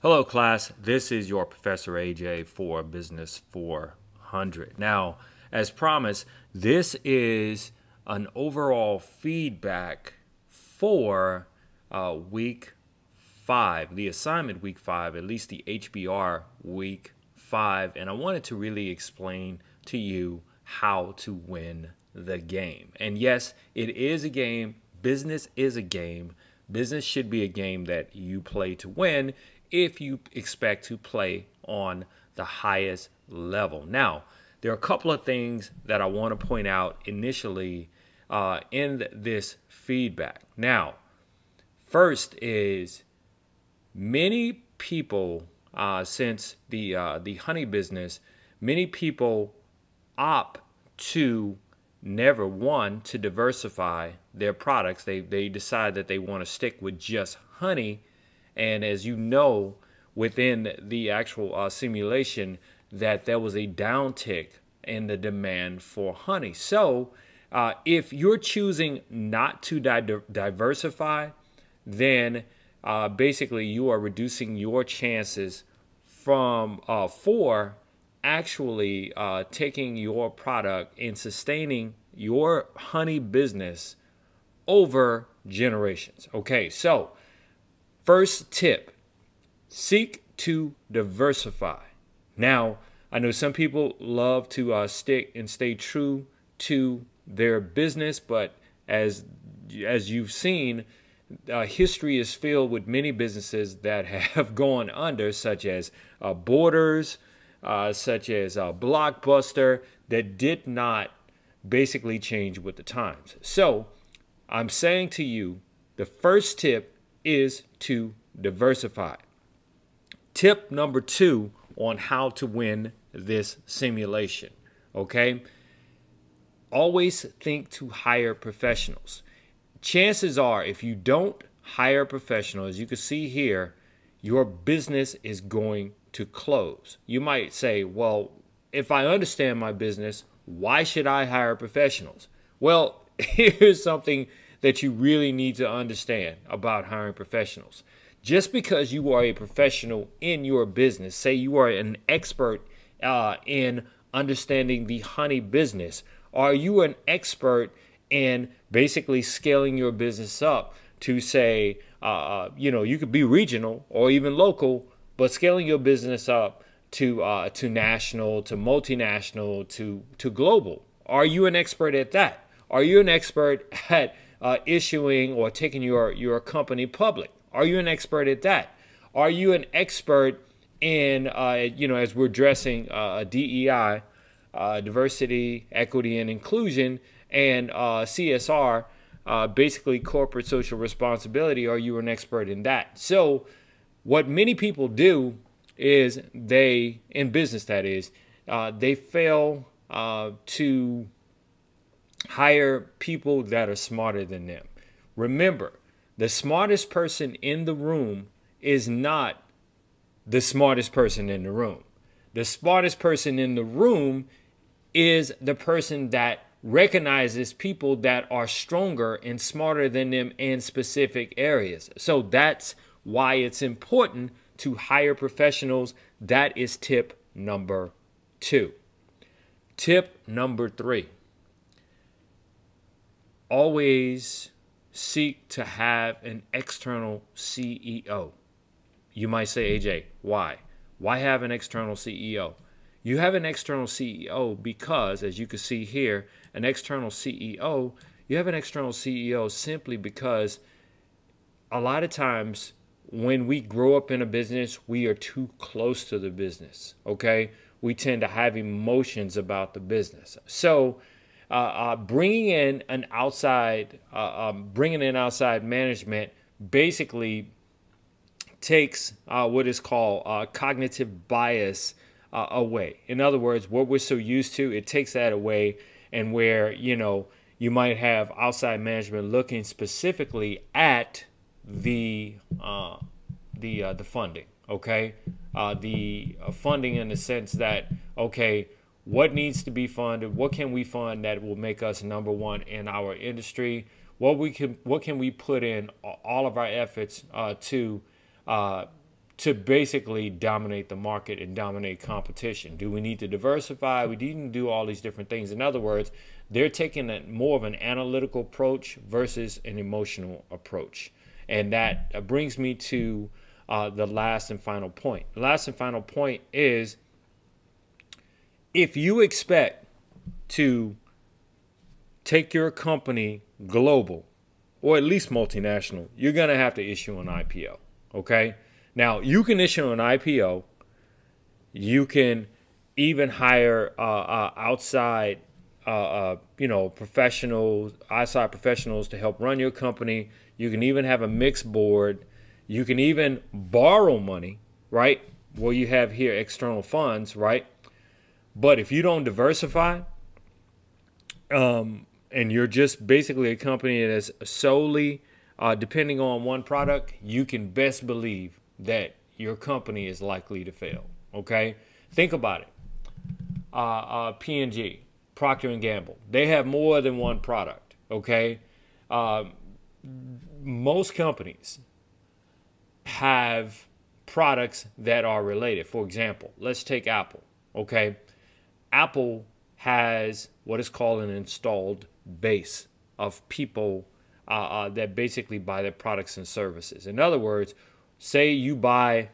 Hello, class. This is your Professor AJ for Business 400. Now, as promised, this is an overall feedback for week 5, the assignment week 5, at least the HBR week 5. And I wanted to really explain to you how to win the game. And yes, it is a game. Business is a game. Business should be a game that you play to win if you expect to play on the highest level. Now, there are a couple of things that I want to point out initially in this feedback. Now, first is many people, since the honey business, many people opt to never one to diversify their products. They decide that they want to stick with just honey. And as you know, within the actual simulation, that there was a downtick in the demand for honey. So if you're choosing not to diversify, then basically you are reducing your chances for actually taking your product and sustaining your honey business over generations. Okay, so first tip, seek to diversify. Now, I know some people love to stick and stay true to their business, but as you've seen, history is filled with many businesses that have gone under, such as Borders, such as Blockbuster, that did not basically change with the times. So I'm saying to you, the first tip is to diversify. Tip number 2 on how to win this simulation. Okay. Always think to hire professionals. Chances are, if you don't hire professionals, as you can see here, your business is going to close. You might say, well, if I understand my business, why should I hire professionals? Well, here's something that you really need to understand about hiring professionals. Just because you are a professional in your business, say you are an expert in understanding the honey business, are you an expert in basically scaling your business up to say, you could be regional or even local, but scaling your business up to national, to multinational, to global? Are you an expert at that? Are you an expert at issuing or taking your company public? Are you an expert at that? Are you an expert in, as we're addressing DEI, diversity, equity, and inclusion, and CSR, basically corporate social responsibility? Are you an expert in that? So what many people do is in business that is, they fail to hire people that are smarter than them. Remember, the smartest person in the room is not the smartest person in the room. The smartest person in the room is the person that recognizes people that are stronger and smarter than them in specific areas. So that's why it's important to hire professionals. That is tip number 2. Tip number 3. Always seek to have an external CEO. You might say, AJ, why? Why have an external CEO? You have an external CEO because, as you can see here, you have an external CEO simply because a lot of times when we grow up in a business, we are too close to the business, okay? We tend to have emotions about the business. So bringing in outside management basically takes what is called cognitive bias away. In other words, what we're so used to, it takes that away, and where you might have outside management looking specifically at the funding, okay, the funding in the sense that, okay, what needs to be funded? What can we fund that will make us number one in our industry? What can we put in all of our efforts to to basically dominate the market and dominate competition? Do we need to diversify? We need to do all these different things. In other words, they're taking more of an analytical approach versus an emotional approach. And that brings me to the last and final point. The last and final point is, if you expect to take your company global, or at least multinational, you're going to have to issue an IPO, okay? Now, you can issue an IPO. You can even hire outside professionals to help run your company. You can even have a mixed board. You can even borrow money, right? Well, you have here external funds, right? But if you don't diversify, and you're just basically a company that's solely depending on one product, you can best believe that your company is likely to fail, okay? Think about it. P&G, Procter & Gamble, they have more than one product, okay? Most companies have products that are related. For example, let's take Apple, okay? Apple has what is called an installed base of people that basically buy their products and services. In other words, say you buy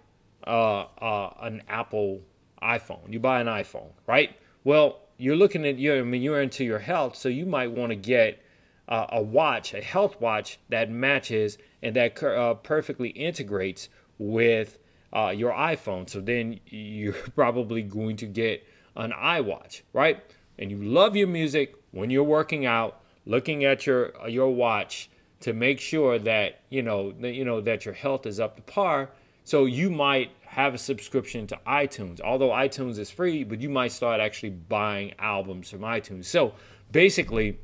an Apple iPhone. You buy an iPhone, right? Well, you're looking at you're into your health, so you might want to get a watch, a health watch that matches and that perfectly integrates with your iPhone. So then you're probably going to get an iWatch, right? And you love your music when you're working out, looking at your watch to make sure that that your health is up to par. So you might have a subscription to iTunes, although iTunes is free, but you might start actually buying albums from iTunes. So basically,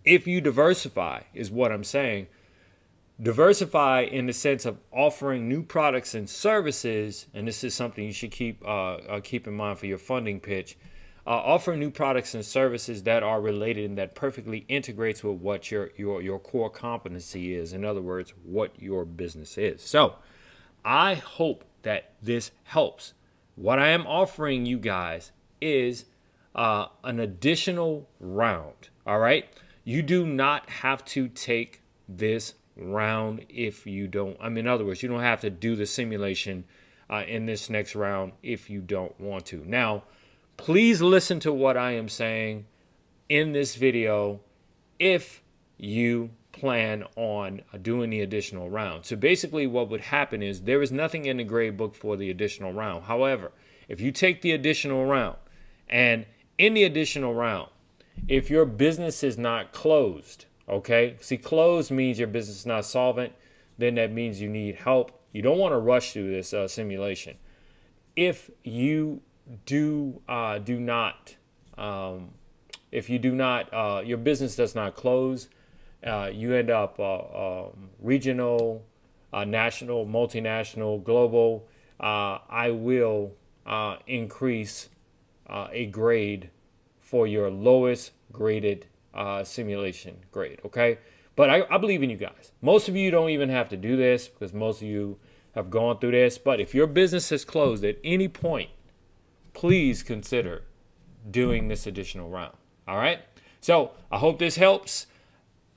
if you diversify, is what I'm saying, diversify in the sense of offering new products and services, and this is something you should keep in mind for your funding pitch. Offer new products and services that are related and that perfectly integrates with what your core competency is. In other words, what your business is. So I hope that this helps. What I am offering you guys is an additional round. All right. You do not have to take this round if you don't. In other words, you don't have to do the simulation in this next round if you don't want to. Now, please listen to what I am saying in this video if you plan on doing the additional round. So basically what would happen is there is nothing in the grade book for the additional round. However, if you take the additional round, and in the additional round, if your business is not closed, okay? See, closed means your business is not solvent. Then that means you need help. You don't want to rush through this simulation. If you your business does not close, you end up regional, national, multinational, global. I will increase a grade for your lowest graded simulation grade, okay? But I believe in you guys. Most of you don't even have to do this because most of you have gone through this. But if your business is closed at any point, please consider doing this additional round. All right. So I hope this helps.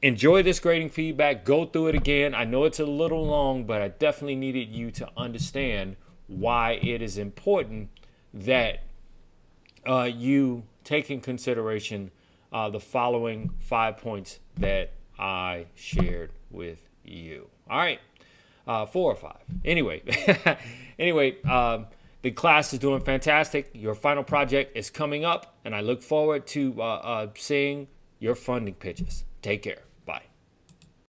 Enjoy this grading feedback. Go through it again. I know it's a little long, but I definitely needed you to understand why it is important that you take in consideration the following 5 points that I shared with you. All right. 4 or 5. Anyway, the class is doing fantastic. Your final project is coming up, and I look forward to seeing your funding pitches. Take care.